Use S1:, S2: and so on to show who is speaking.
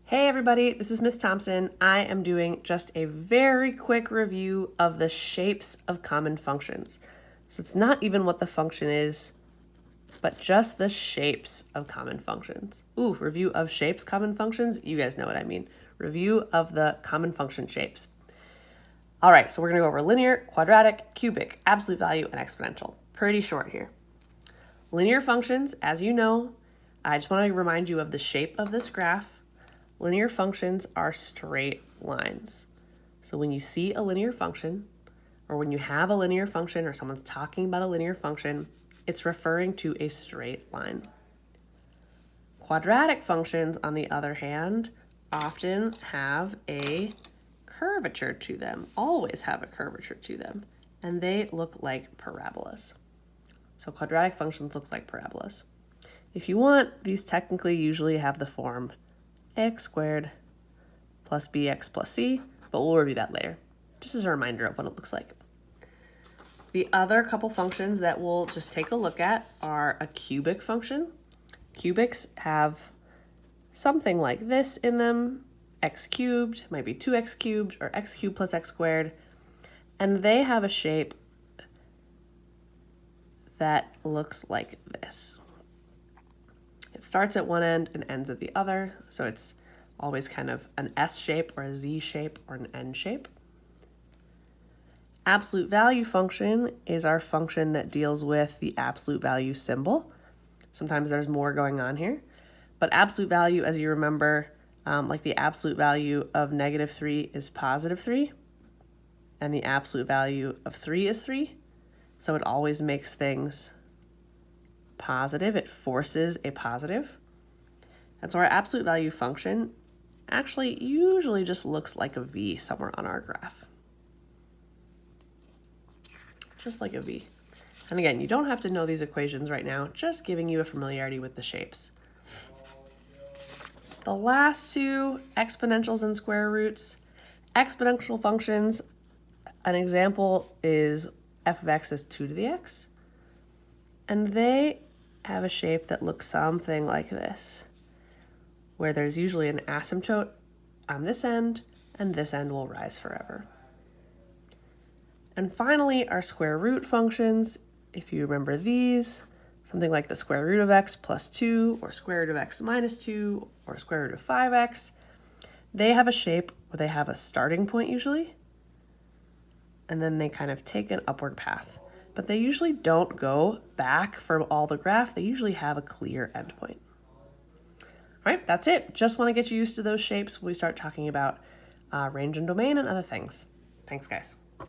S1: Hey everybody, this is Miss Thompson. I am doing just a very quick review of the shapes of common functions. So it's not even what the function is, but just the shapes of common functions. Ooh, review of shapes, common functions. You guys know what I mean. Review of the common function shapes. All right, so we're gonna go over linear, quadratic, cubic, absolute value, and exponential. Pretty short here. Linear functions, as you know, I just want to remind you of the shape of this graph. Linear functions are straight lines. So when you see a linear function, or when you have a linear function, or someone's talking about a linear function, it's referring to a straight line. Quadratic functions, on the other hand, often have a curvature to them, always have a curvature to them, and they look like parabolas. So quadratic functions looks like parabolas. If you want, these technically usually have the form ax squared plus bx plus c, but we'll review that later, just as a reminder of what it looks like. The other couple functions that we'll just take a look at are a cubic function. Cubics have something like this in them, x cubed, might be 2x cubed, or x cubed plus x squared, and they have a shape that looks like this. It starts at one end and ends at the other, so it's always kind of an S shape or a Z shape or an N shape. Absolute value function is our function that deals with the absolute value symbol. Sometimes there's more going on here, but absolute value, as you remember, like the absolute value of -3 is +3, and the absolute value of 3 is 3, so it always makes things positive. It forces a positive. And so our absolute value function actually usually just looks like a V somewhere on our graph. Just like a V. And again, you don't have to know these equations right now, just giving you a familiarity with the shapes. The last two, exponentials and square roots. Exponential functions, an example is f of x is 2 to the x. And they have a shape that looks something like this, where there's usually an asymptote on this end, and this end will rise forever. And finally, our square root functions, if you remember these, something like the square root of x plus 2, or square root of x minus 2, or square root of 5x, they have a shape where they have a starting point usually, and then they kind of take an upward path. But they usually don't go back from all the graph. They usually have a clear endpoint. All right, that's it. Just want to get you used to those shapes when we start talking about range and domain and other things. Thanks, guys.